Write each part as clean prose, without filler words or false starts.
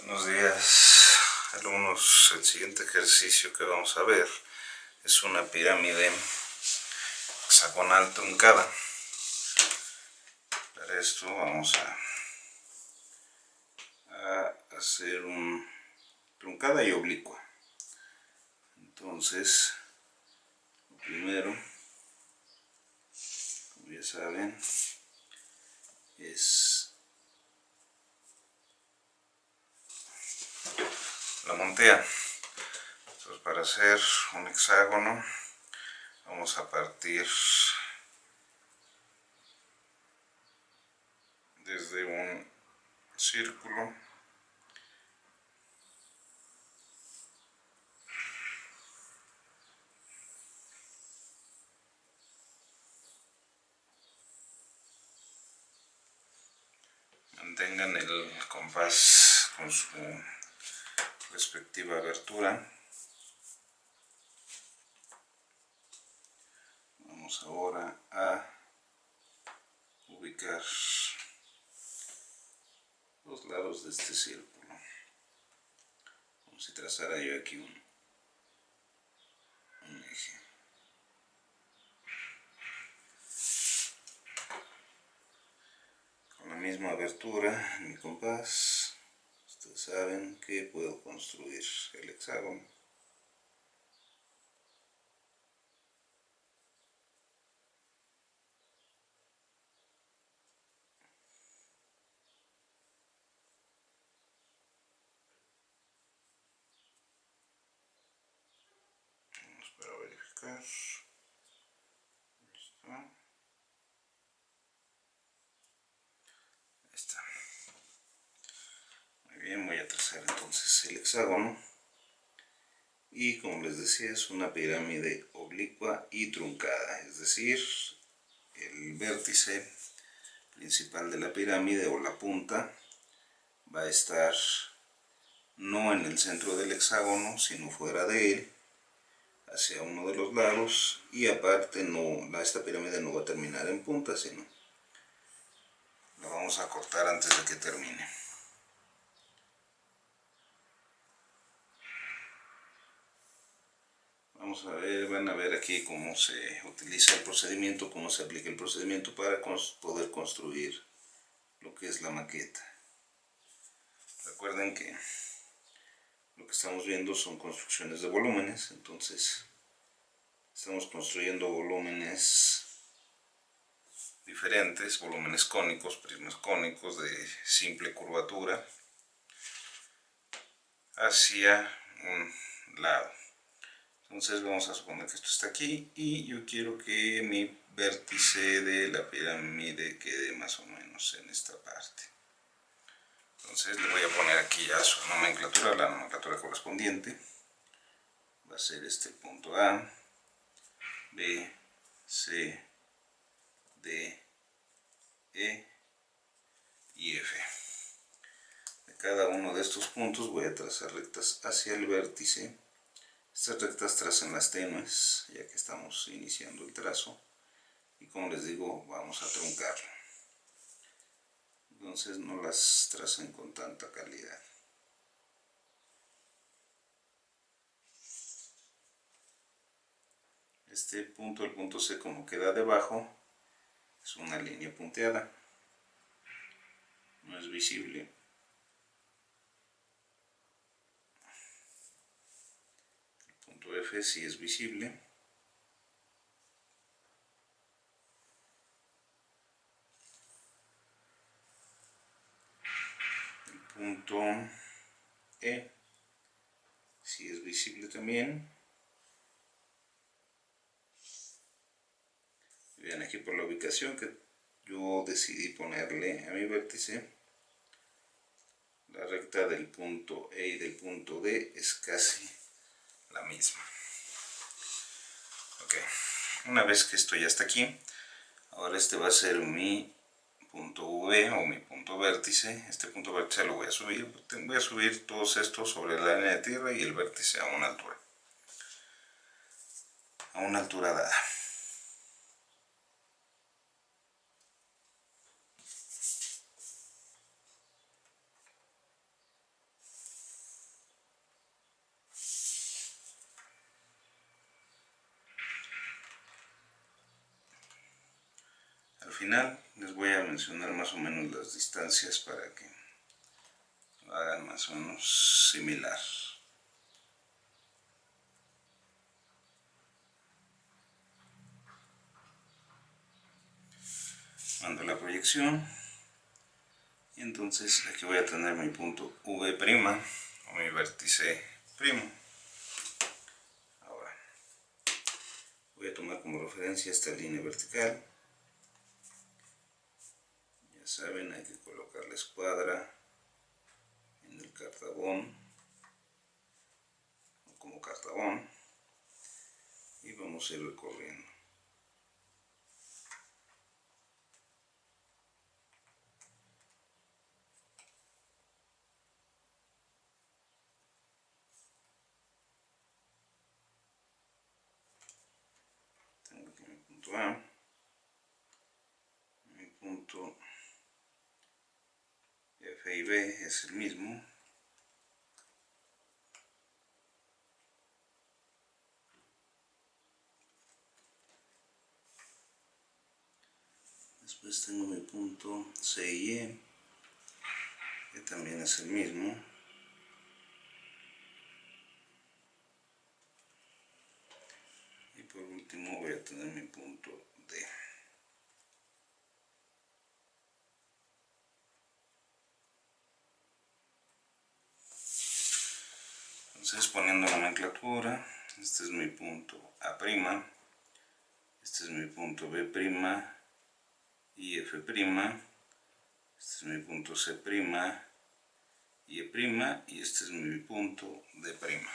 Buenos días, alumnos. El siguiente ejercicio que vamos a ver es una pirámide hexagonal truncada. Para esto vamos a hacer un truncada y oblicua. Entonces, lo primero, como ya saben, es la montea. Entonces, para hacer un hexágono vamos a partir desde un círculo mantengan el compás con su respectiva abertura. Vamos ahora a ubicar los lados de este círculo, como si trazara yo aquí un eje. Con la misma abertura en mi compás, ustedes saben que puedo construir el hexágono. Vamos para verificar. Listo. Ahí está. Muy bien, voy a trazar entonces el hexágono. Y como les decía, es una pirámide oblicua y truncada, es decir, el vértice principal de la pirámide o la punta va a estar no en el centro del hexágono, sino fuera de él, hacia uno de los lados, y aparte esta pirámide no va a terminar en punta, sino la vamos a cortar antes de que termine. Vamos a ver, van a ver aquí cómo se utiliza el procedimiento, cómo se aplica el procedimiento para poder construir lo que es la maqueta. Recuerden que lo que estamos viendo son construcciones de volúmenes, entonces estamos construyendo volúmenes diferentes, volúmenes cónicos, prismas cónicos de simple curvatura hacia un lado. Entonces vamos a suponer que esto está aquí y yo quiero que mi vértice de la pirámide quede más o menos en esta parte. Entonces le voy a poner aquí ya su nomenclatura, la nomenclatura correspondiente. Va a ser este punto A, B, C, D, E y F. De cada uno de estos puntos voy a trazar rectas hacia el vértice. Estas rectas trazan las tenues, ya que estamos iniciando el trazo. Y como les digo, vamos a truncarlo. Entonces no las tracen con tanta calidad. Este punto, el punto C, como queda debajo, es una línea punteada. No es visible. El punto F sí es visible. El punto E sí es visible también. Vean aquí por la ubicación que yo decidí ponerle a mi vértice, la recta del punto E y del punto D es casi la misma. Ok, una vez que esto ya está aquí, ahora este va a ser mi punto V o mi punto vértice. Este punto vértice lo voy a subir todos estos sobre la línea de tierra y el vértice a una altura dada. final les voy a mencionar más o menos las distancias para que lo hagan más o menos similar. Mando la proyección y entonces aquí voy a tener mi punto V' o mi vértice primo. Ahora voy a tomar como referencia esta línea vertical. Ya saben, hay que colocar la escuadra en el cartabón o como cartabón y vamos a ir recorriendo. Tengo aquí mi punto A, mi punto F y B es el mismo. Después tengo mi punto C y E, que también es el mismo. Y por último voy a tener mi punto D. Entonces, poniendo nomenclatura, este es mi punto A', este es mi punto B' y F', este es mi punto C' y E', y este es mi punto D'.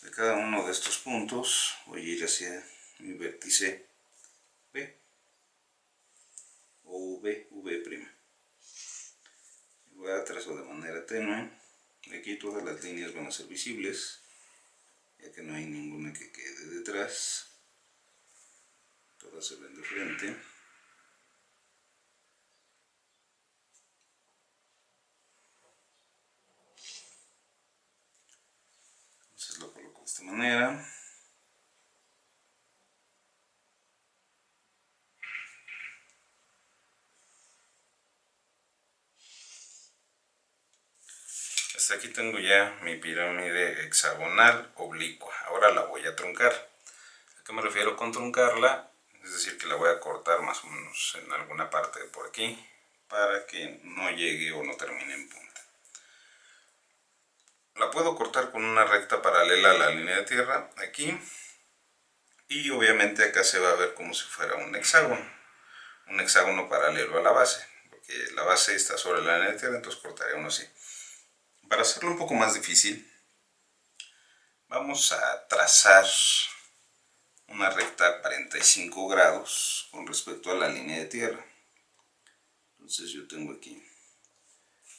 De cada uno de estos puntos voy a ir hacia mi vértice B o V'. Voy a trazo de manera tenue. Aquí todas las líneas van a ser visibles, ya que no hay ninguna que quede detrás. Todas se ven de frente. Entonces lo coloco de esta manera. Hasta aquí tengo ya mi pirámide hexagonal oblicua. Ahora la voy a truncar. ¿A qué me refiero con truncarla? Es decir, que la voy a cortar más o menos en alguna parte de por aquí para que no llegue o no termine en punta. La puedo cortar con una recta paralela a la línea de tierra aquí, y obviamente acá se va a ver como si fuera un hexágono paralelo a la base, porque la base está sobre la línea de tierra, entonces cortaré uno así. Para hacerlo un poco más difícil, vamos a trazar una recta a 45 grados con respecto a la línea de tierra. Entonces yo tengo aquí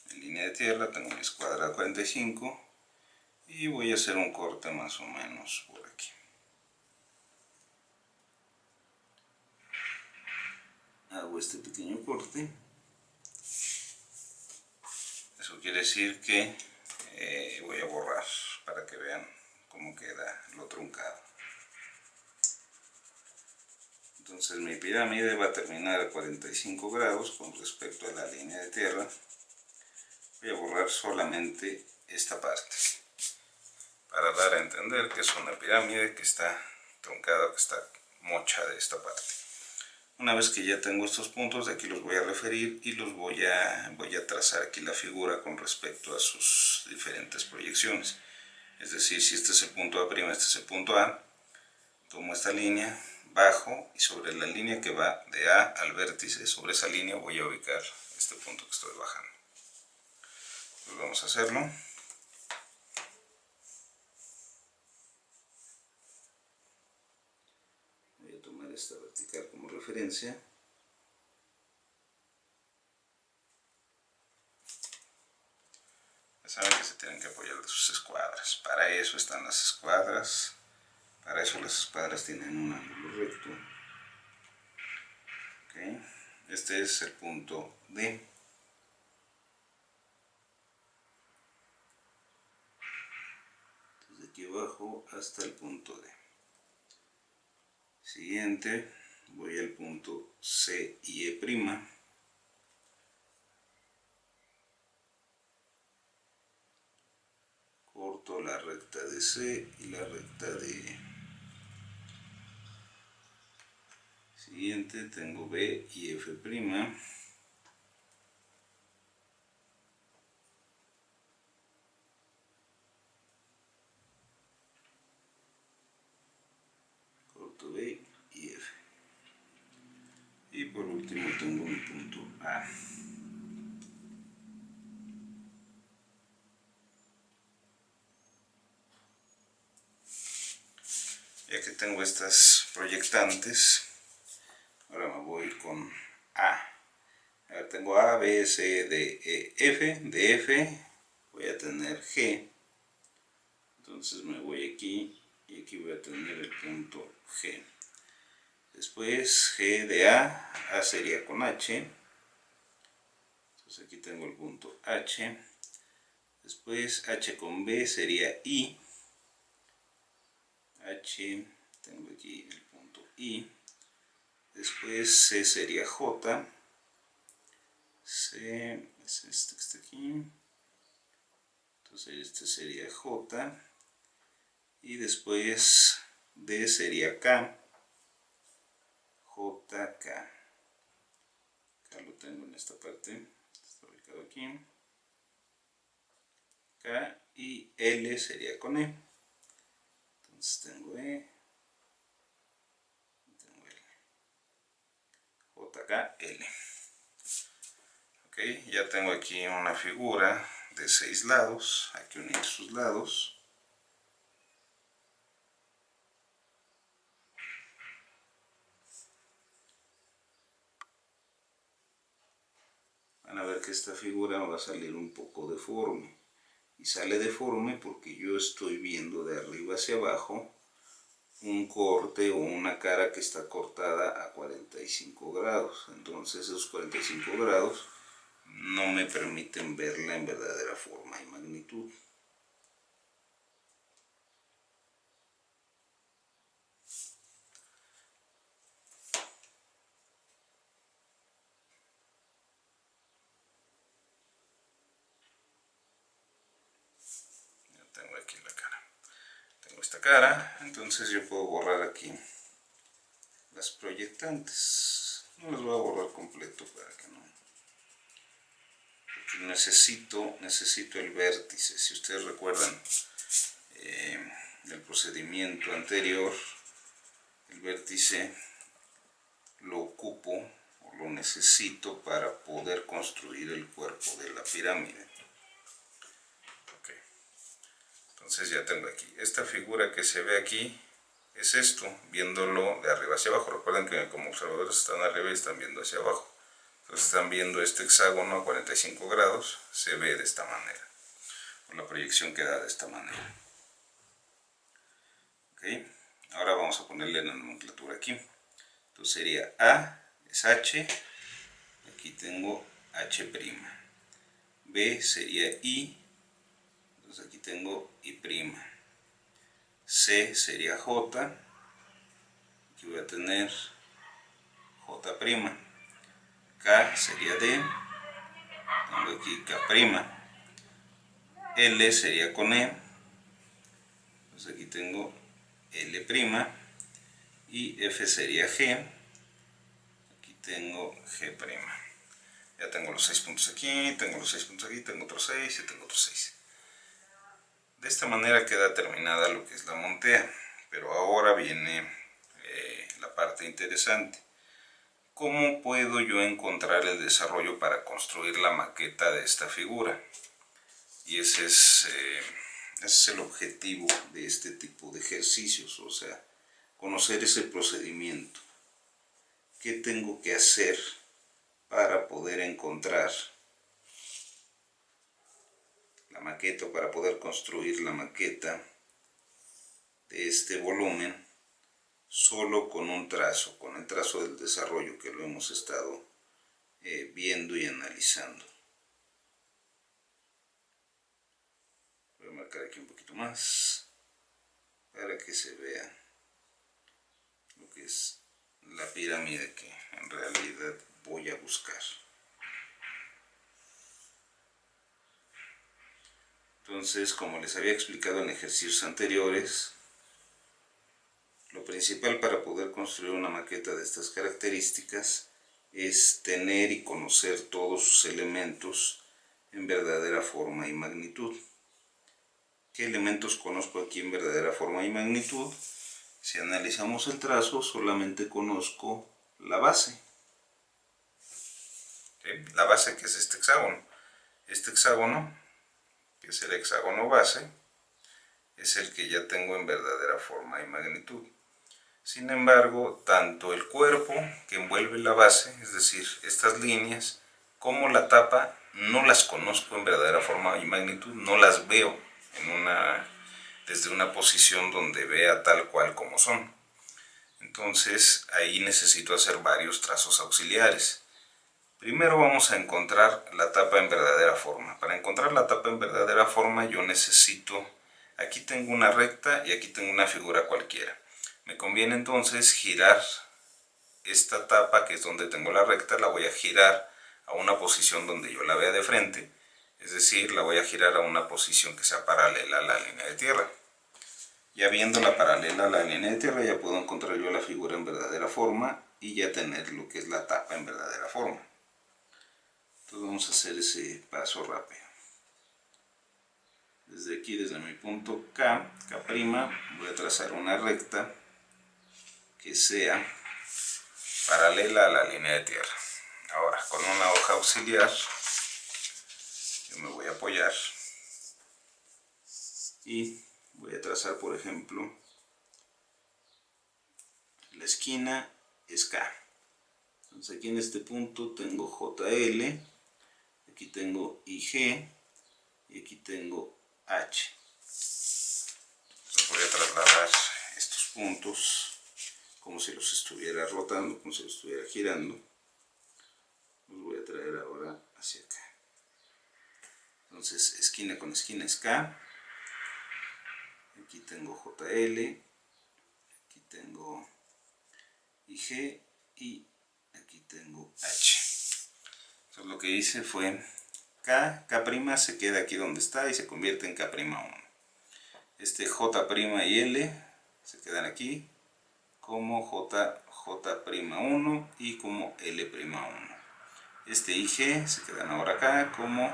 mi línea de tierra, tengo mi escuadra a 45 y voy a hacer un corte más o menos por aquí. Hago este pequeño corte. Eso quiere decir que voy a borrar para que vean cómo queda lo truncado. Entonces mi pirámide va a terminar a 45 grados con respecto a la línea de tierra. Voy a borrar solamente esta parte para dar a entender que es una pirámide que está truncada, que está mocha de esta parte. Una vez que ya tengo estos puntos, de aquí los voy a referir y los voy a trazar aquí la figura con respecto a sus diferentes proyecciones. Es decir, si este es el punto A', este es el punto A, tomo esta línea, bajo y sobre la línea que va de A al vértice, sobre esa línea voy a ubicar este punto que estoy bajando. Pues vamos a hacerlo. Voy a tomar esta vertical como referencia. Ya saben que se tienen que apoyar de sus escuadras. Para eso están las escuadras. Para eso las escuadras tienen un ángulo recto. ¿Okay? Este es el punto D. Desde aquí abajo hasta el punto D. Siguiente, voy al punto C y E', corto la recta de C y la recta de E. Siguiente tengo B y F', corto B y F. Y por último tengo mi punto A. Ya que tengo estas proyectantes, ahora me voy con A. Ahora tengo A, B, C, D, E, F. De F voy a tener G. Entonces me voy aquí y aquí voy a tener el punto G. Después G de A, A sería con H. Entonces aquí tengo el punto H. Después H con B sería I. H, tengo aquí el punto I. Después C sería J. C es este que está aquí. Entonces este sería J. Y después D sería K. JK. Acá lo tengo en esta parte. Está ubicado aquí. K y L sería con E. Entonces tengo E. Tengo L. JKL. Ok, ya tengo aquí una figura de 6 lados. Hay que unir sus lados. Van a ver que esta figura va a salir un poco deforme. Y sale deforme porque yo estoy viendo de arriba hacia abajo un corte o una cara que está cortada a 45 grados. Entonces esos 45 grados no me permiten verla en verdadera forma y magnitud. Ya tengo aquí la cara. Tengo esta cara, entonces yo puedo borrar aquí las proyectantes. No las voy a borrar completo para que no. Porque necesito el vértice. Si ustedes recuerdan del procedimiento anterior, el vértice lo ocupo o lo necesito para poder construir el cuerpo de la pirámide. Okay. Entonces ya tengo aquí esta figura que se ve aquí. Es esto, viéndolo de arriba hacia abajo. Recuerden que como observadores están arriba y están viendo hacia abajo. Entonces están viendo este hexágono a 45 grados, se ve de esta manera. O la proyección queda de esta manera. ¿Okay? Ahora vamos a ponerle la nomenclatura aquí. Entonces sería A es H, aquí tengo H'. B sería I, entonces aquí tengo I'. C sería J, aquí voy a tener J'. K sería D, tengo aquí K'. L sería con E, entonces aquí tengo L'. Y F sería G, aquí tengo G'. Ya tengo los 6 puntos aquí, tengo los 6 puntos aquí, tengo otros 6 y tengo otros 6. De esta manera queda terminada lo que es la montea, pero ahora viene la parte interesante. ¿Cómo puedo yo encontrar el desarrollo para construir la maqueta de esta figura? Y ese es el objetivo de este tipo de ejercicios, o sea, conocer ese procedimiento. ¿Qué tengo que hacer para poder encontrar la maqueta, para poder construir la maqueta de este volumen solo con un trazo, con el trazo del desarrollo que lo hemos estado viendo y analizando? Voy a marcar aquí un poquito más para que se vea lo que es la pirámide que en realidad voy a buscar. Entonces, como les había explicado en ejercicios anteriores, lo principal para poder construir una maqueta de estas características es tener y conocer todos sus elementos en verdadera forma y magnitud. ¿Qué elementos conozco aquí en verdadera forma y magnitud? Si analizamos el trazo, solamente conozco la base. ¿Sí? La base, que es este hexágono. Este hexágono, que es el hexágono base, es el que ya tengo en verdadera forma y magnitud. Sin embargo, tanto el cuerpo que envuelve la base, es decir, estas líneas, como la tapa, no las conozco en verdadera forma y magnitud, no las veo desde una posición donde vea tal cual como son. Entonces, ahí necesito hacer varios trazos auxiliares. Primero vamos a encontrar la tapa en verdadera forma. Para encontrar la tapa en verdadera forma yo necesito, aquí tengo una recta y aquí tengo una figura cualquiera. Me conviene entonces girar esta tapa, que es donde tengo la recta, la voy a girar a una posición donde yo la vea de frente, es decir, la voy a girar a una posición que sea paralela a la línea de tierra. Ya viéndola paralela a la línea de tierra ya puedo encontrar yo la figura en verdadera forma y ya tener lo que es la tapa en verdadera forma. Entonces vamos a hacer ese paso rápido. Desde aquí, desde mi punto K', voy a trazar una recta que sea paralela a la línea de tierra. Ahora, con una hoja auxiliar, yo me voy a apoyar y voy a trazar, por ejemplo, la esquina es K. Entonces aquí en este punto tengo JL, aquí tengo IG y aquí tengo H. Entonces voy a trasladar estos puntos como si los estuviera rotando, como si los estuviera girando. Los voy a traer ahora hacia acá. Entonces esquina con esquina es K. Aquí tengo JL, aquí tengo IG y aquí tengo H. Entonces lo que hice fue K' se queda aquí donde está y se convierte en K'1. Este J' y L se quedan aquí como J'1 y como L'1. Este IG se quedan ahora acá como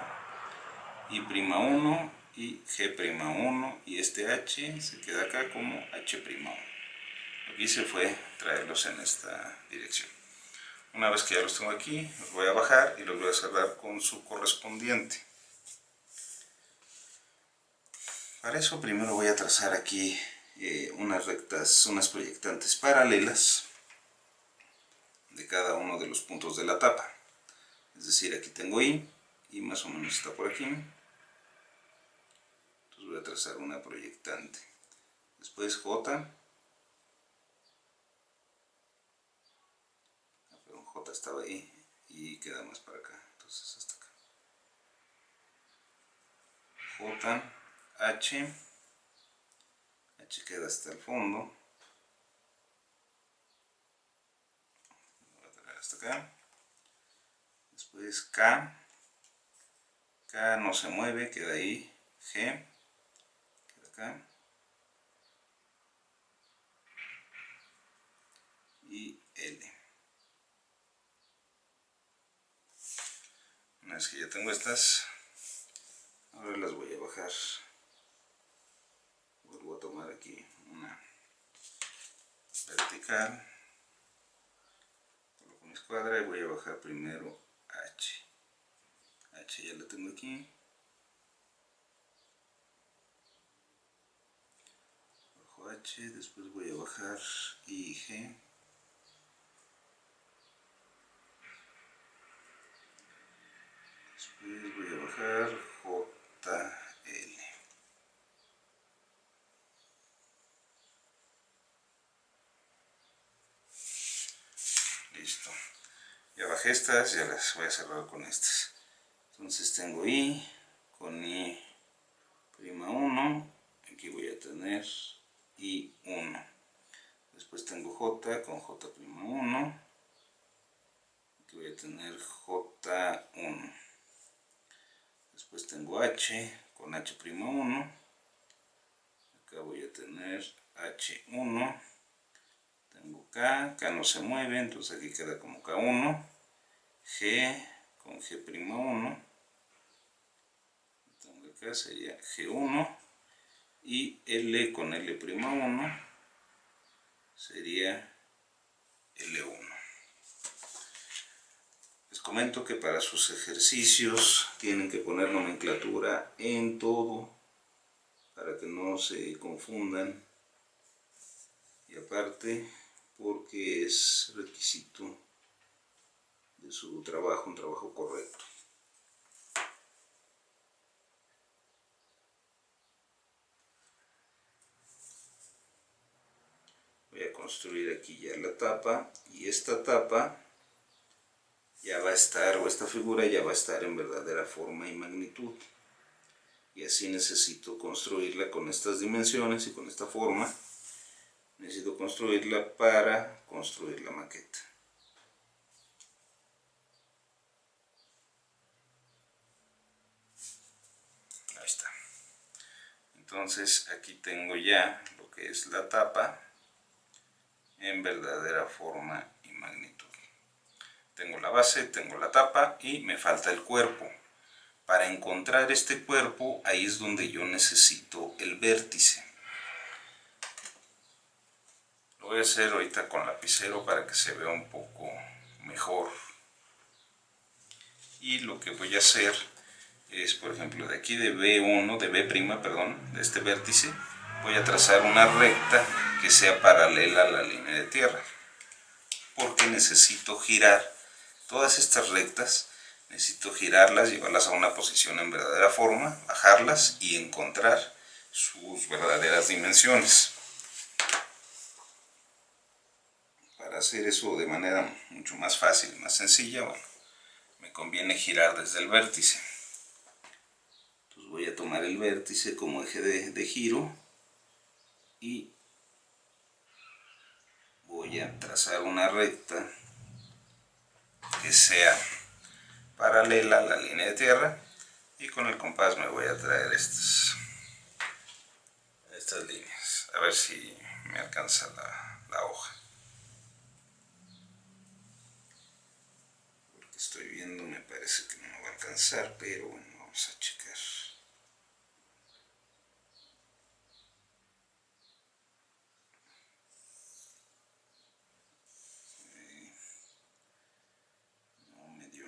I'1 y G'1 y este H se queda acá como H'1. Lo que hice fue traerlos en esta dirección. Una vez que ya los tengo aquí, los voy a bajar y los voy a cerrar con su correspondiente. Para eso primero voy a trazar aquí unas rectas, unas proyectantes paralelas de cada uno de los puntos de la tapa. Es decir, aquí tengo I más o menos está por aquí. Entonces voy a trazar una proyectante. Después J. Perdón, J estaba ahí y queda más para acá. Entonces hasta acá. J, H. H queda hasta el fondo. Voy a traer hasta acá. Después K. K no se mueve, queda ahí. G. Queda acá. Y L. Una vez que ya tengo estas, ahora las voy a bajar. Vuelvo a tomar aquí una vertical. Coloco mi escuadra y voy a bajar primero H. H ya la tengo aquí. Bajo H, después voy a bajar I, G. Después voy a bajar J, L. Listo. Ya bajé estas, ya las voy a cerrar con estas. Entonces tengo I con I'1. Aquí voy a tener I1. Después tengo J con J'1. Aquí voy a tener J1. Después tengo H con H'1. Acá voy a tener H1. Tengo K no se mueve, entonces aquí queda como K1. G con G'1. Tengo acá, sería G1. Y L con L'1 sería L1. Les comento que para sus ejercicios tienen que poner nomenclatura en todo para que no se confundan, y aparte porque es requisito de su trabajo, un trabajo correcto. Voy a construir aquí ya la tapa, y esta tapa ya va a estar, o esta figura ya va a estar en verdadera forma y magnitud. Y así necesito construirla con estas dimensiones y con esta forma. Necesito construirla para construir la maqueta. Ahí está. Entonces aquí tengo ya lo que es la tapa en verdadera forma y magnitud. Tengo la base, tengo la tapa y me falta el cuerpo. Para encontrar este cuerpo, ahí es donde yo necesito el vértice. Lo voy a hacer ahorita con lapicero para que se vea un poco mejor. Y lo que voy a hacer es, por ejemplo, de aquí de B1, de B', perdón, de este vértice, voy a trazar una recta que sea paralela a la línea de tierra. Porque necesito girar todas estas rectas, necesito girarlas, llevarlas a una posición en verdadera forma, bajarlas y encontrar sus verdaderas dimensiones. Para hacer eso de manera mucho más fácil y más sencilla, bueno, me conviene girar desde el vértice. Entonces voy a tomar el vértice como eje de giro y voy a trazar una recta que sea paralela a la línea de tierra, y con el compás me voy a traer estas líneas, a ver si me alcanza la hoja, porque estoy viendo, me parece que no me va a alcanzar, pero bueno, vamos a checar. No me dio.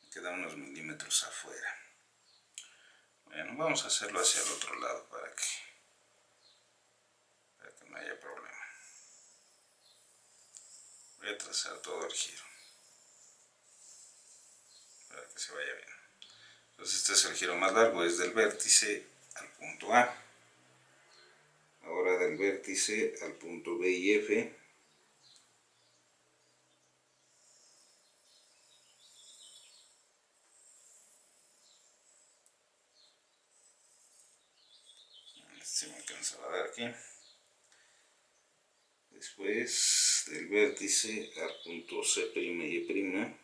Me quedan unos milímetros afuera. Bueno, vamos a hacerlo hacia el otro lado para que no haya problema. Voy a trazar todo el giro para que se vaya bien. Entonces este es el giro más largo, es del vértice al punto A. Ahora del vértice al punto B y F. Si me alcanza a ver aquí. Después del vértice al punto C' y E'.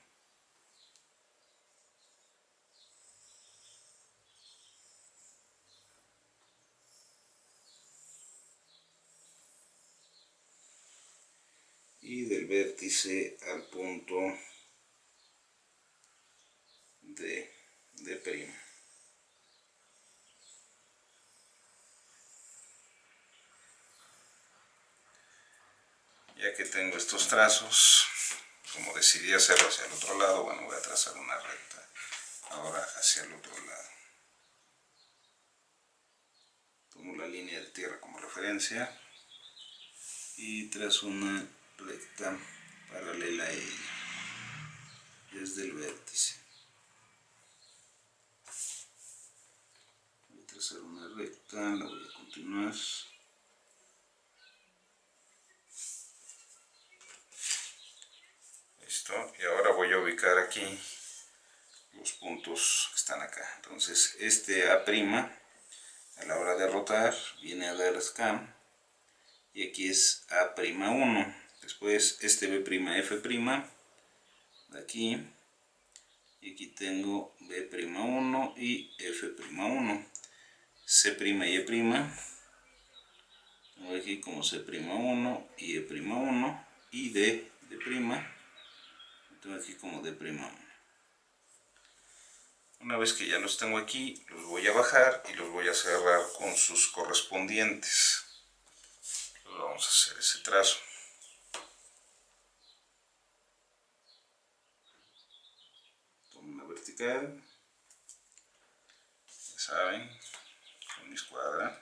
Y del vértice al punto D'. Ya que tengo estos trazos, como decidí hacerlo hacia el otro lado, bueno, voy a trazar una recta ahora hacia el otro lado. Tomo la línea de tierra como referencia y trazo una recta paralela a ella desde el vértice. Voy a trazar una recta, la voy a continuar. Listo, y ahora voy a ubicar aquí los puntos que están acá. Entonces este A' A la hora de rotar viene a dar scam y aquí es A'1. Después este B'F', de aquí, y aquí tengo B'1 y F'1. C' y E', tengo aquí como C'1 y E'1, y D', tengo aquí como D'1. Una vez que ya los tengo aquí, los voy a bajar y los voy a cerrar con sus correspondientes. Vamos a hacer ese trazo. Tomo una vertical, ya saben, con mi escuadra.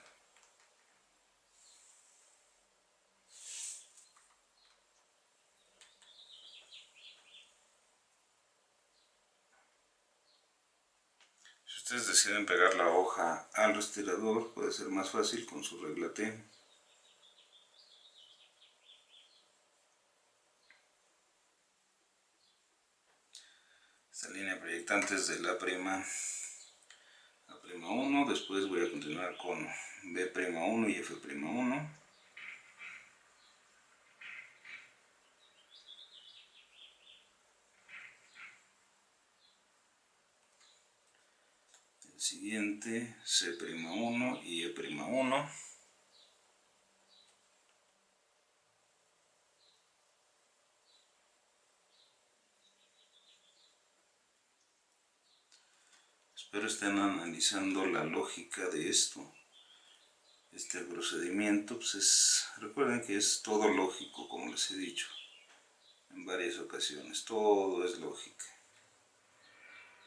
Si ustedes deciden pegar la hoja al rastreador, puede ser más fácil con su regla T. Esta línea proyectante es de A'1, después voy a continuar con B'1 y F'1. El siguiente C'1 y E'1. Espero estén analizando la lógica de esto. Este procedimiento, pues recuerden que es todo lógico, como les he dicho en varias ocasiones, todo es lógica.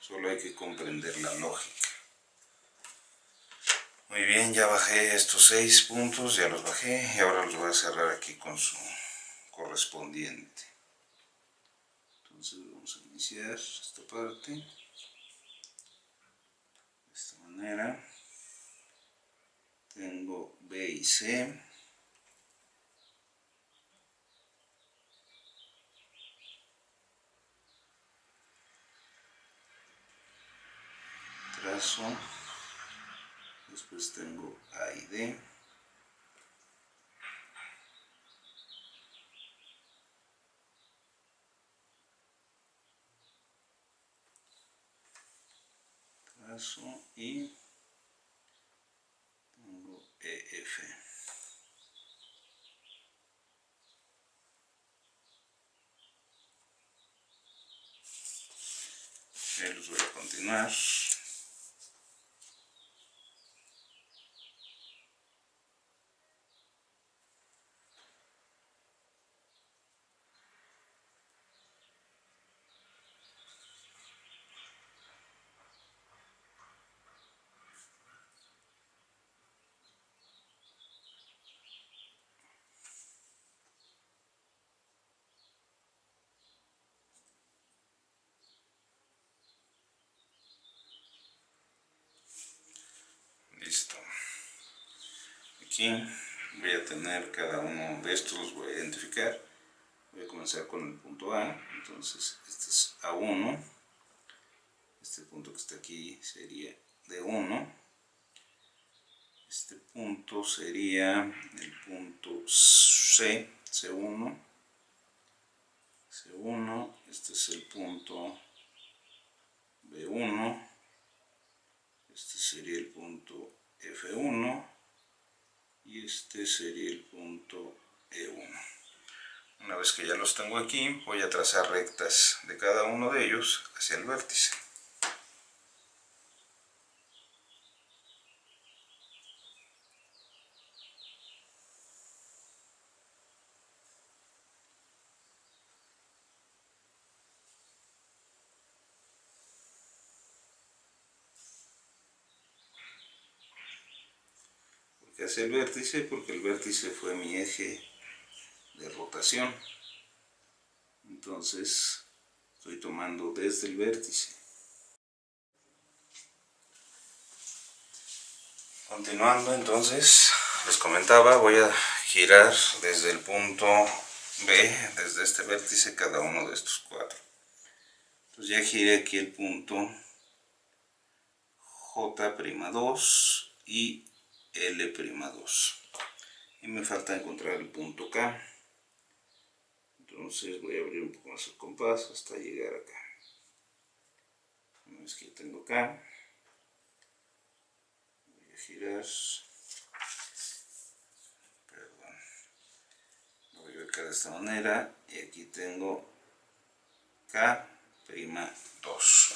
Solo hay que comprender la lógica. Muy bien, ya bajé estos 6 puntos, ya los bajé y ahora los voy a cerrar aquí con su correspondiente. Entonces vamos a iniciar esta parte de esta manera. Tengo B y C. Trazo. Después tengo A y D. Trazo y tengo EF. Los voy a continuar. Listo. Aquí voy a tener cada uno de estos, los voy a identificar. Voy a comenzar con el punto A, entonces este es A1, este punto que está aquí sería D1, este punto sería el punto C, C1, C1, este es el punto B1, este sería el punto F1 y este sería el punto E1. Una vez que ya los tengo aquí, voy a trazar rectas de cada uno de ellos hacia el vértice. ¿Por qué hacia el vértice? Porque el vértice fue mi eje de rotación. Entonces, estoy tomando desde el vértice. Continuando, entonces, les comentaba, voy a girar desde el punto B, desde este vértice, cada uno de estos 4. Entonces ya giré aquí el punto J'2 y L'2. Y me falta encontrar el punto K. Entonces voy a abrir un poco más el compás hasta llegar acá. Una vez que ya tengo acá, voy a girar. Perdón. Lo voy a ubicar de esta manera. Y aquí tengo K'2.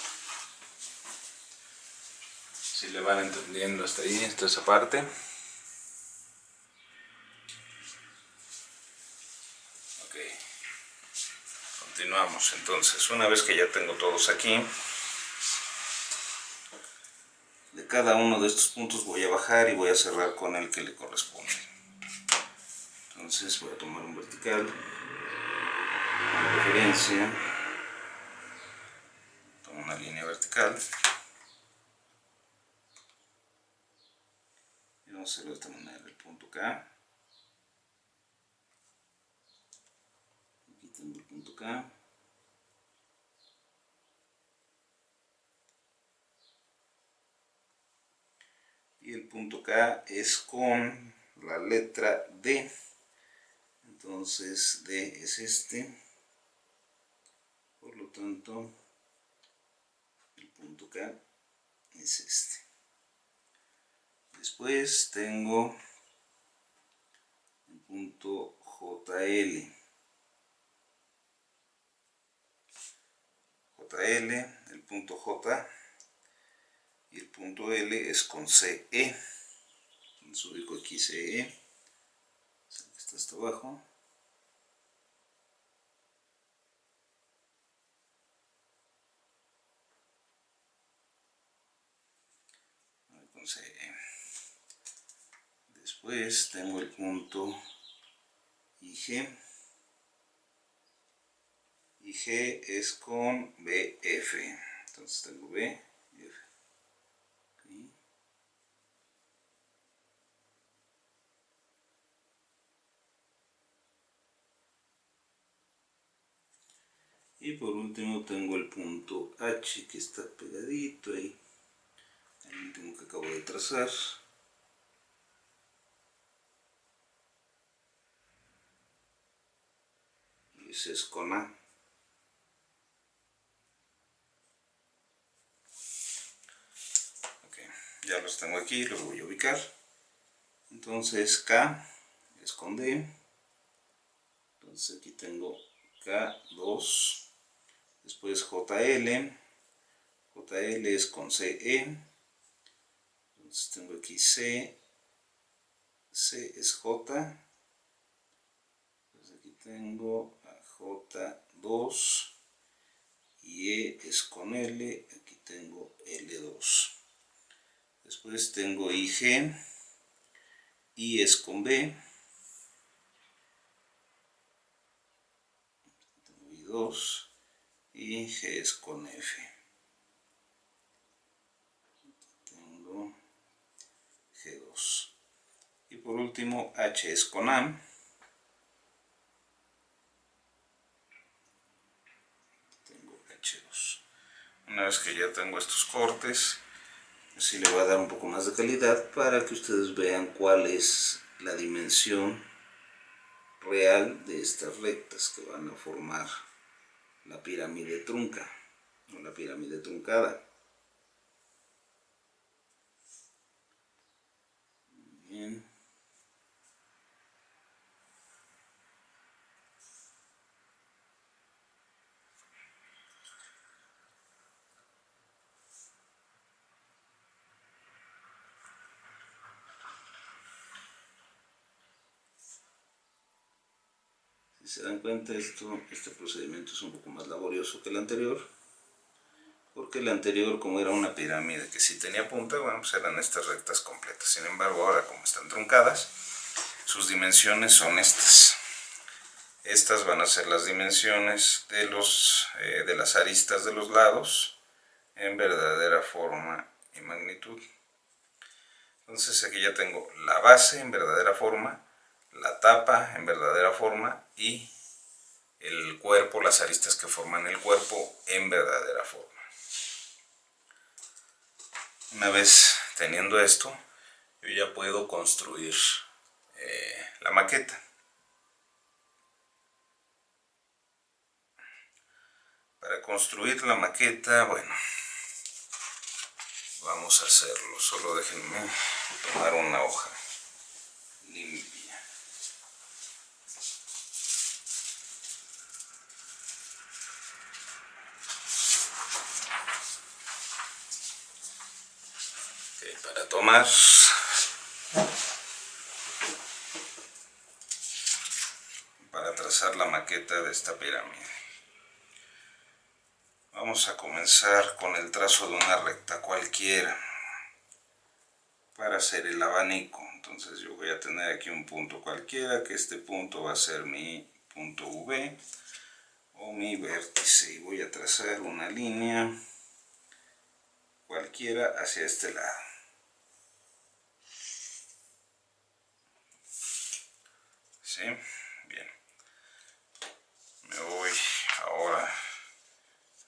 Si le van entendiendo hasta ahí, hasta esa parte. Ok. Continuamos entonces. Una vez que ya tengo todos aquí, de cada uno de estos puntos voy a bajar y voy a cerrar con el que le corresponde. Entonces voy a tomar un vertical, una referencia, tomo una línea vertical y vamos a hacerlo de esta manera. El punto K, aquí tengo el punto K, y el punto K es con la letra D. Entonces D es este, por lo tanto el punto K es este. Después tengo el punto JL. El punto J y el punto L es con CE. Entonces ubico aquí CE, es el que está hasta abajo. Con CE. Después tengo el punto IG. IG es con BF. Entonces tengo B y F. Okay. Y por último tengo el punto H, que está pegadito ahí, el último que acabo de trazar. Y ese es con A. Okay. Ya los tengo aquí, los voy a ubicar. Entonces K es con D. Entonces aquí tengo K2. Después JL. JL es con CE. Entonces tengo aquí C. C es J. Entonces aquí tengo J2. Y E es con L. Aquí tengo L2. Después tengo IG. I es con B. Tengo I2. Y G es con F. Tengo G2. Y por último H es con A. Tengo H2. Una vez que ya tengo estos cortes, así le voy a dar un poco más de calidad para que ustedes vean cuál es la dimensión real de estas rectas que van a formar la pirámide trunca o la pirámide truncada. Bien. Si se dan cuenta, este procedimiento es un poco más laborioso que el anterior, porque el anterior, como era una pirámide que sí tenía punta, bueno, pues eran estas rectas completas. Sin embargo, ahora como están truncadas, sus dimensiones son estas. Estas van a ser las dimensiones de las aristas de los lados en verdadera forma y magnitud. Entonces aquí ya tengo la base en verdadera forma, la tapa en verdadera forma y el cuerpo, las aristas que forman el cuerpo en verdadera forma. Una vez teniendo esto, yo yo ya puedo construir la maqueta. Para construir la maqueta, bueno, vamos a hacerlo. Solo déjenme tomar una hoja limpia. Okay, para tomar, para trazar la maqueta de esta pirámide, vamos a comenzar con el trazo de una recta cualquiera para hacer el abanico. Entonces yo voy a tener aquí un punto cualquiera, que este punto va a ser mi punto V o mi vértice, y voy a trazar una línea cualquiera hacia este lado. ¿Sí? Bien. Me voy ahora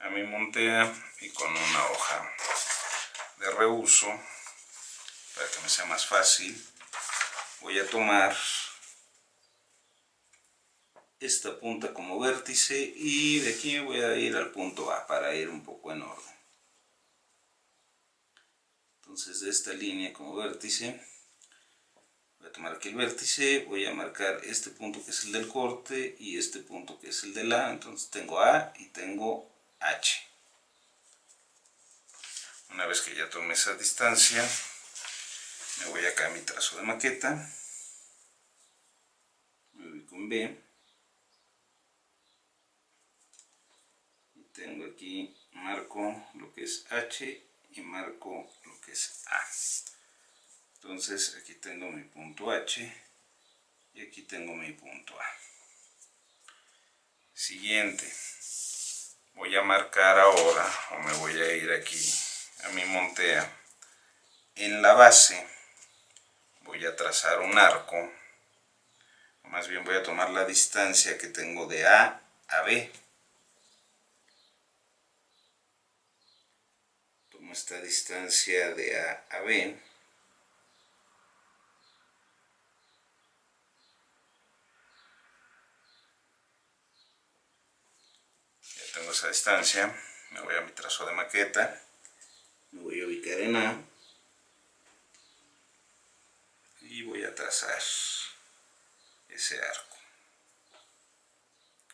a mi montea y con una hoja de reuso, para que me sea más fácil, voy a tomar esta punta como vértice y de aquí voy a ir al punto A para ir un poco en orden. Entonces de esta línea como vértice, voy a tomar aquí el vértice, voy a marcar este punto que es el del corte y este punto que es el del A. Entonces tengo A y tengo H. Una vez que ya tomé esa distancia, me voy acá a mi trazo de maqueta, me voy con B y tengo aquí, marco lo que es H y marco lo que es A. Entonces aquí tengo mi punto H y aquí tengo mi punto A. Siguiente, voy a marcar ahora, o me voy a ir aquí a mi montea. En la base voy a trazar un arco, o más bien voy a tomar la distancia que tengo de A a B. Tomo esta distancia de A a B. Ya tengo esa distancia, me voy a mi trazo de maqueta, me voy a ubicar en A y voy a trazar ese arco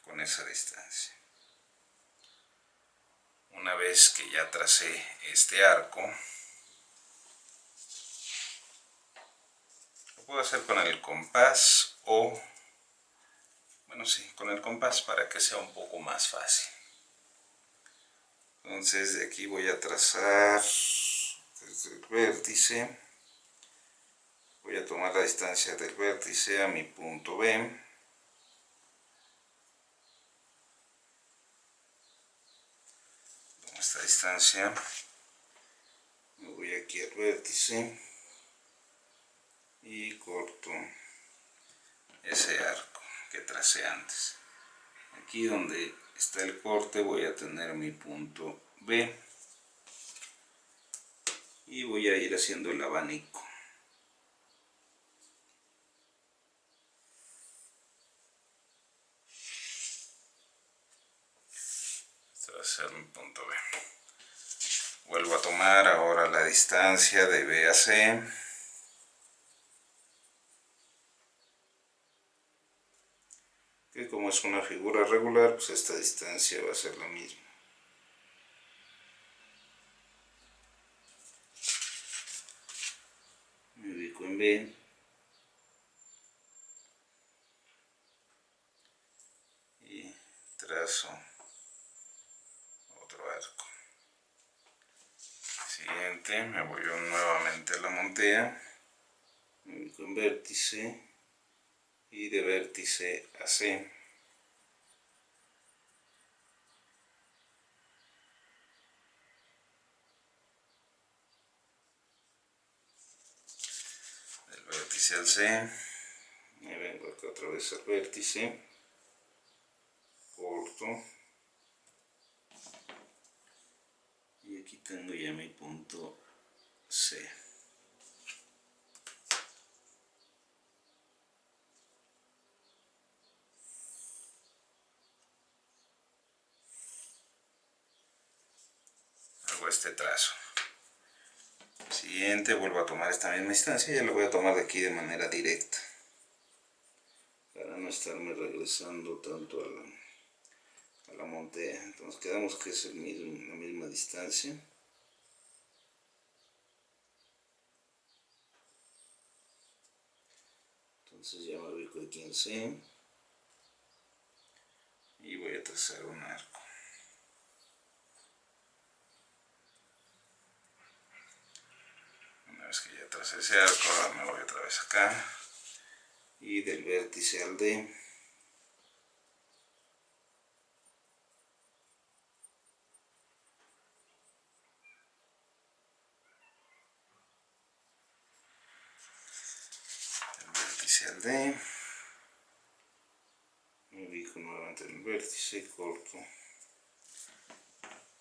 con esa distancia. Una vez que ya tracé este arco, lo puedo hacer con el compás o, bueno, sí, con el compás para que sea un poco más fácil. Entonces de aquí voy a trazar desde el vértice, voy a tomar la distancia del vértice a mi punto B. Tomo esta distancia, me voy aquí al vértice y corto ese arco que tracé antes. Aquí donde está el corte voy a tener mi punto B y voy a ir haciendo el abanico. Este va a ser mi punto B. Vuelvo a tomar ahora la distancia de B a C. Que como es una figura regular, pues esta distancia va a ser la misma. Me ubico en B. Y trazo otro arco. Siguiente, me voy nuevamente a la montea. Me ubico en vértice. Y de vértice a C. Del vértice al C. Me vengo acá otra vez al vértice. Corto. Y aquí tengo ya mi punto C. dejo este trazo. Siguiente, vuelvo a tomar esta misma distancia y ya lo voy a tomar de aquí de manera directa, para no estarme regresando tanto a la montea. Entonces quedamos que es la misma distancia. Entonces ya me ubico aquí en C y voy a trazar un arco. Una vez que ya tracé ese arco, ahora me voy otra vez acá y del vértice al D me ubico nuevamente en el vértice, corto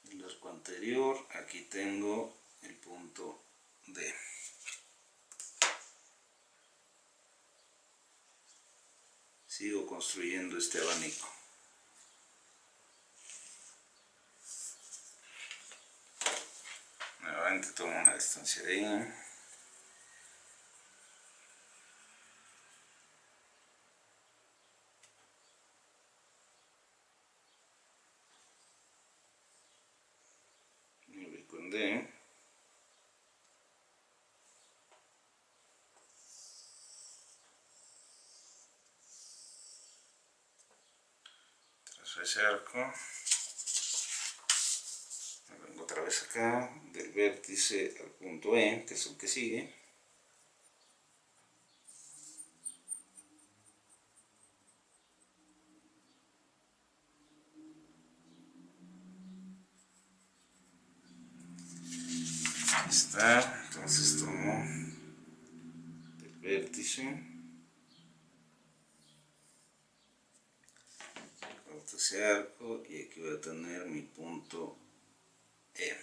el arco anterior, aquí tengo el punto D. Sigo construyendo este abanico. Nuevamente tomo una distancia de ahí. Me ubico en D. Trazo ese arco. Me vengo otra vez acá, del vértice al punto E, que es el que sigue. Ahí está, entonces tomo del vértice, corto ese arco y aquí voy a tener mi punto E.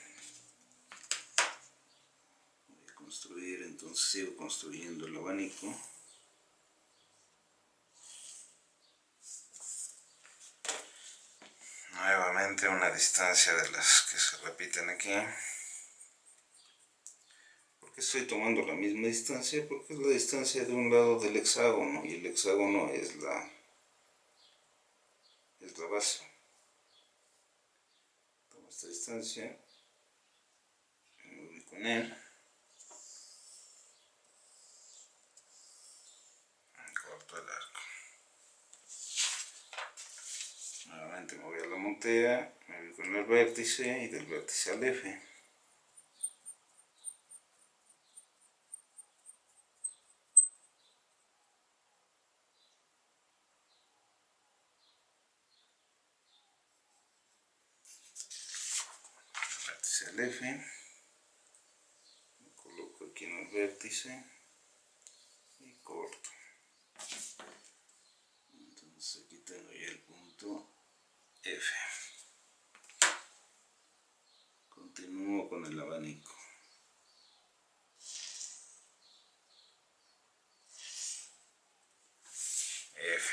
Voy a construir, entonces sigo construyendo el abanico. Nuevamente una distancia de las que se repiten aquí. ¿Por qué estoy tomando la misma distancia? Porque es la distancia de un lado del hexágono y el hexágono es la base. Tomo esta distancia, me ubico en él, corto el arco. Nuevamente me voy a la montea, me ubico en el vértice y del vértice al F. Vértice al F, me coloco aquí en el vértice y corto. Entonces aquí tengo ya el punto F. Continúo con el abanico. F.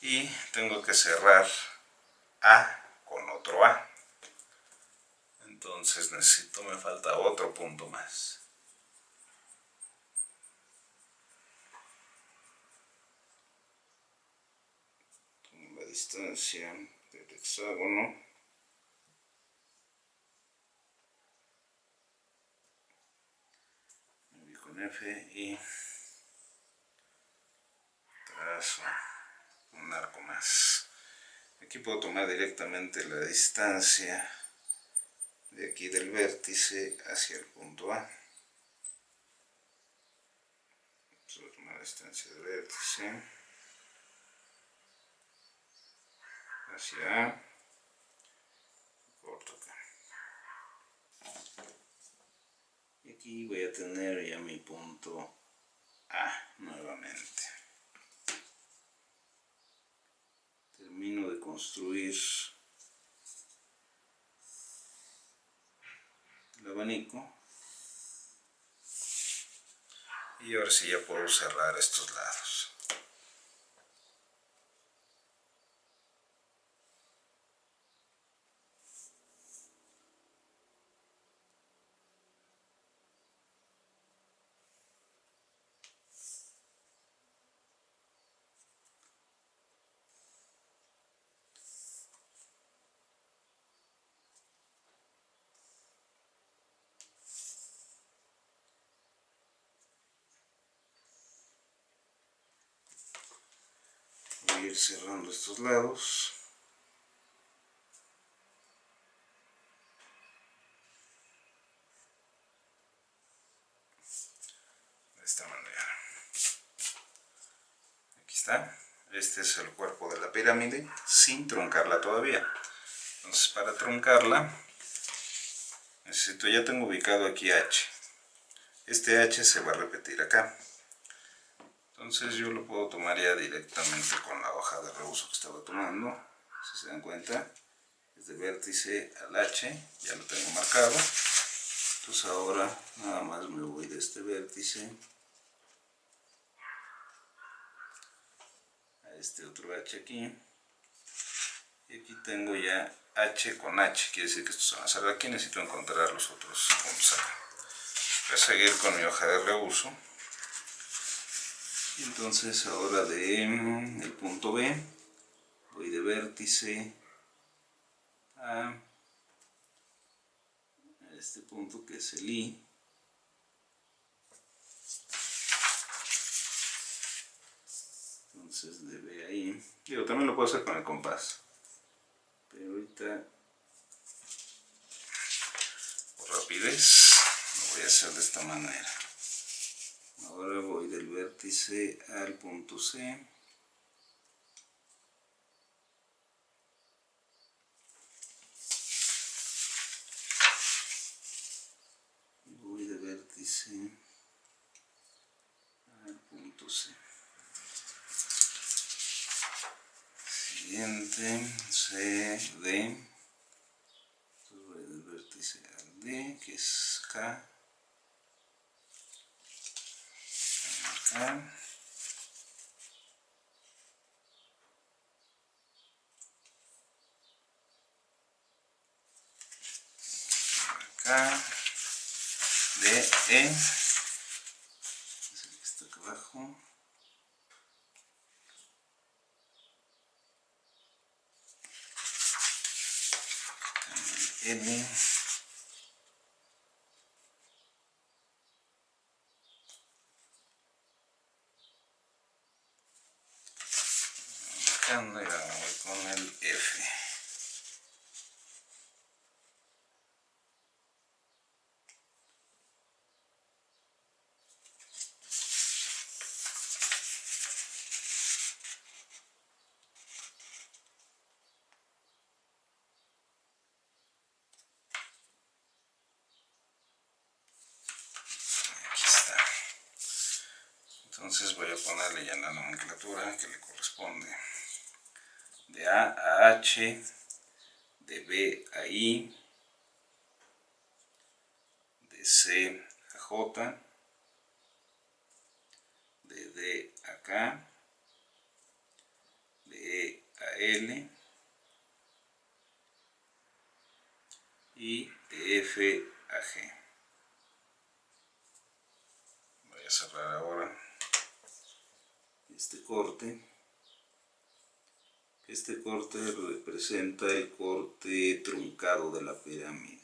Y tengo que cerrar A con otro A. Entonces me falta otro punto más. Tomo la distancia del hexágono. Me ubico en F y trazo un arco más. Aquí puedo tomar directamente la distancia de aquí del vértice hacia el punto A. Voy a tomar la distancia del vértice hacia A, corto acá. Y aquí voy a tener ya mi punto A nuevamente. Termino de construir el abanico y ahora sí ya puedo cerrar estos lados. ir cerrando estos lados. De esta manera. Aquí está. Este es el cuerpo de la pirámide sin truncarla todavía. Entonces, para truncarla necesito, ya tengo ubicado aquí H. Este H se va a repetir acá. Entonces yo lo puedo tomar ya directamente con la hoja de reuso que estaba tomando. Si se dan cuenta, es de vértice al H, ya lo tengo marcado. Entonces ahora nada más me voy de este vértice a este otro H aquí. Y aquí tengo ya H con H, quiere decir que estos van a salir aquí. Necesito encontrar los otros puntos acá. Voy a seguir con mi hoja de reuso. Y entonces ahora del punto B voy de vértice a este punto que es el I. Entonces de B a I. Digo, también lo puedo hacer con el compás, pero ahorita por rapidez lo voy a hacer de esta manera. Ahora voy del vértice al punto C. Y voy de vértice al punto C. Siguiente, C, D. Entonces voy del vértice al D, que es K. Acá. Acá, D, E, es el que está acá abajo, el N, acá ando, y ahora voy con el F. Entonces voy a ponerle ya la nomenclatura que le corresponde. De A a H, de B a I, de C a J, de D a K, de E a L y de F a G. Voy a cerrar ahora este corte. Este corte representa el corte truncado de la pirámide.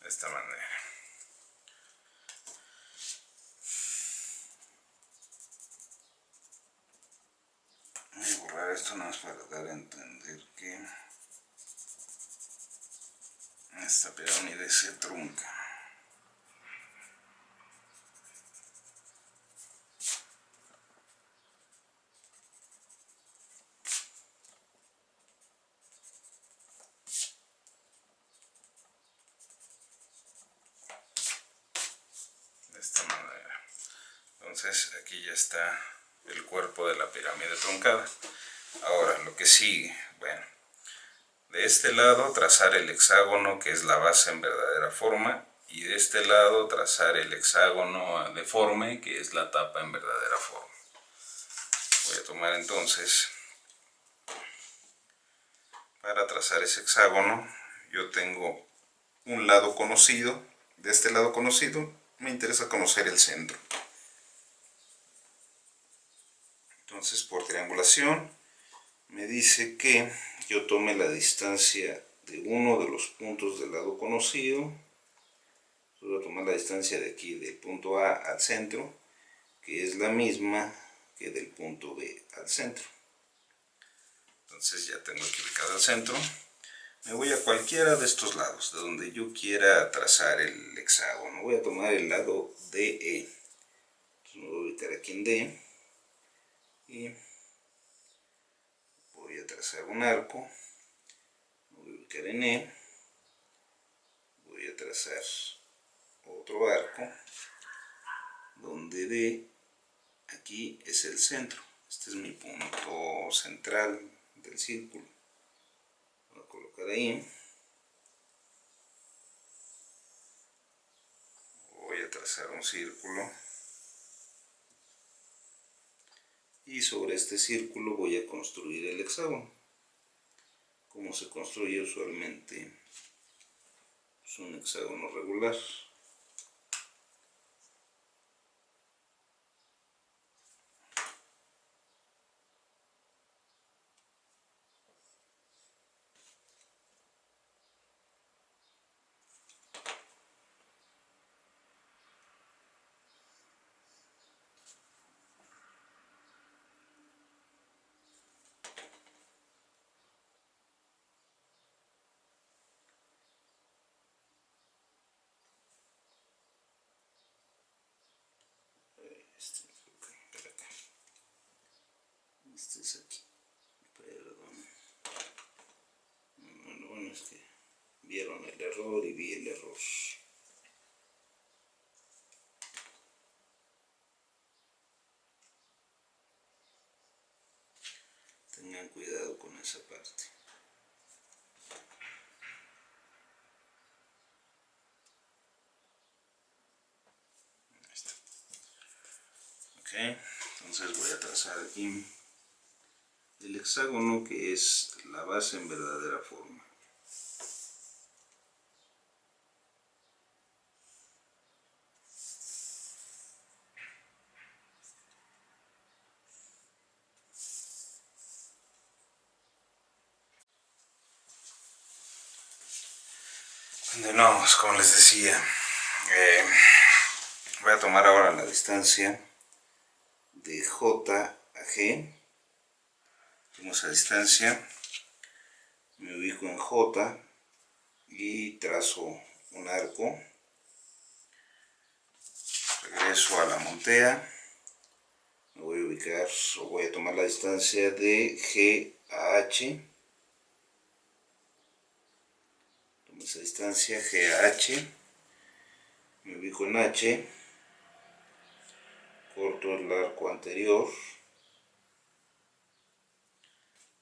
De esta manera. Voy a borrar esto nada más para dar a entender que esta pirámide se trunca. De esta manera. Entonces aquí ya está el cuerpo de la pirámide truncada. Ahora lo que sigue, bueno, de este lado trazar el hexágono que es la base en verdadera forma, y de este lado trazar el hexágono deforme que es la tapa en verdadera forma. Voy a tomar entonces Para trazar ese hexágono, yo tengo un lado conocido. De este lado conocido, me interesa conocer el centro. Entonces, por triangulación, me dice que yo tome la distancia de uno de los puntos del lado conocido. Voy a tomar la distancia de aquí, del punto A al centro, que es la misma que del punto B al centro. Entonces ya tengo aquí ubicado el centro. Me voy a cualquiera de estos lados, de donde yo quiera trazar el hexágono. Voy a tomar el lado DE. Entonces me voy a ubicar aquí en D. Y voy a trazar un arco. Me voy a ubicar en E. Voy a trazar otro arco, donde D aquí es el centro. Este es mi punto central del círculo. Voy a colocar ahí. Voy a trazar un círculo. Y sobre este círculo voy a construir el hexágono. Como se construye usualmente es un hexágono regular. Este es aquí. Perdón. Lo bueno es que vieron el error y vi el error. Tengan cuidado con esa parte. Ahí está. Ok, entonces voy a trazar aquí el hexágono, que es la base en verdadera forma. Continuamos, como les decía. Voy a tomar ahora la distancia de J a G. Tomo esa distancia, me ubico en J y trazo un arco. Regreso a la montea. Me voy a ubicar, o voy a tomar la distancia de G a H. Tomo esa distancia G a H. Me ubico en H. Corto el arco anterior.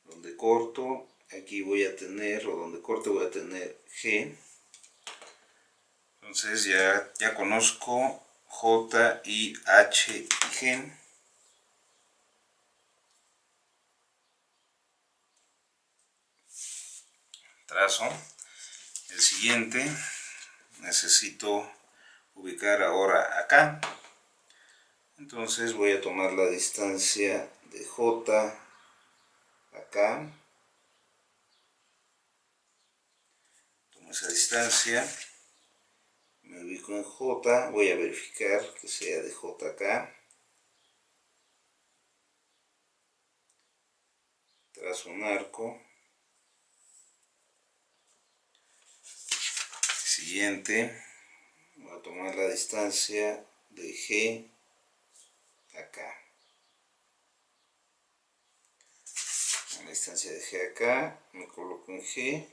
Donde corto, aquí voy a tener, o donde corte voy a tener G. Entonces ya conozco J y H y G. Trazo. El siguiente necesito ubicar ahora acá. Entonces voy a tomar la distancia de J acá. Tomo esa distancia. Me ubico en J. Voy a verificar que sea de J acá. Trazo un arco. Siguiente. Voy a tomar la distancia de G acá. A la distancia de G acá, me coloco en G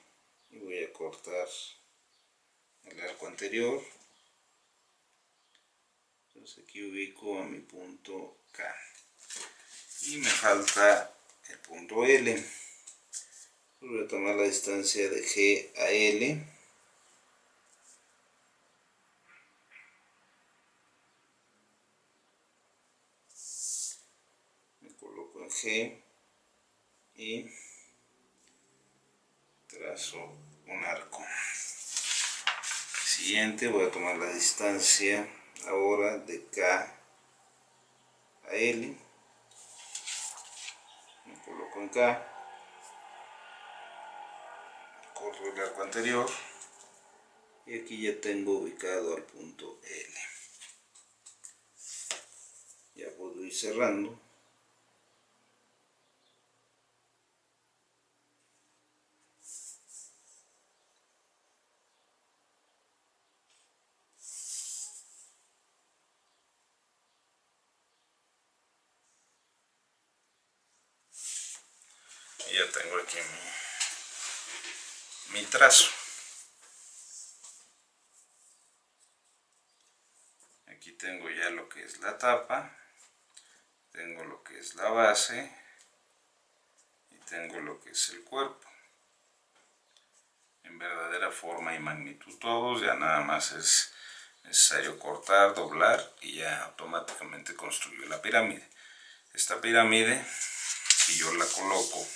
y voy a cortar el arco anterior. Entonces aquí ubico a mi punto K. Y me falta el punto L. Voy a tomar la distancia de G a L. Me coloco en G y trazo un arco. Siguiente, voy a tomar la distancia ahora de K a L. Me coloco en K, corro el arco anterior y aquí ya tengo ubicado al punto L. Ya puedo ir cerrando. Y ya tengo aquí mi trazo. Aquí tengo ya lo que es la tapa, tengo lo que es la base y tengo lo que es el cuerpo. En verdadera forma y magnitud todos, ya nada más es necesario cortar, doblar y ya automáticamente construyo la pirámide. Esta pirámide, si yo la coloco,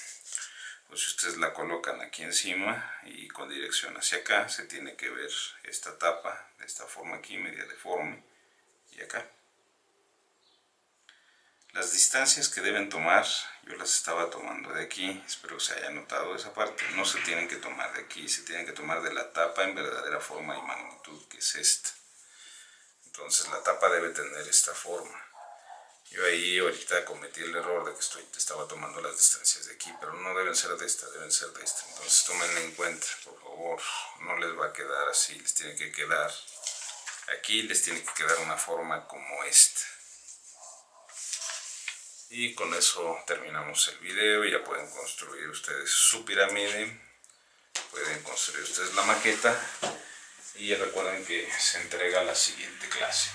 o si ustedes la colocan aquí encima y con dirección hacia acá, se tiene que ver esta tapa de esta forma aquí, media deforme, y acá. Las distancias que deben tomar, yo las estaba tomando de aquí, espero que se haya notado esa parte, no se tienen que tomar de aquí, se tienen que tomar de la tapa en verdadera forma y magnitud, que es esta. Entonces la tapa debe tener esta forma. Yo ahí ahorita cometí el error de que estaba tomando las distancias de aquí, pero no deben ser de esta, deben ser de esta. Entonces tómenlo en cuenta, por favor, no les va a quedar así, les tiene que quedar aquí, les tiene que quedar una forma como esta. Y con eso terminamos el video y ya pueden construir ustedes su pirámide, pueden construir ustedes la maqueta y recuerden que se entrega la siguiente clase.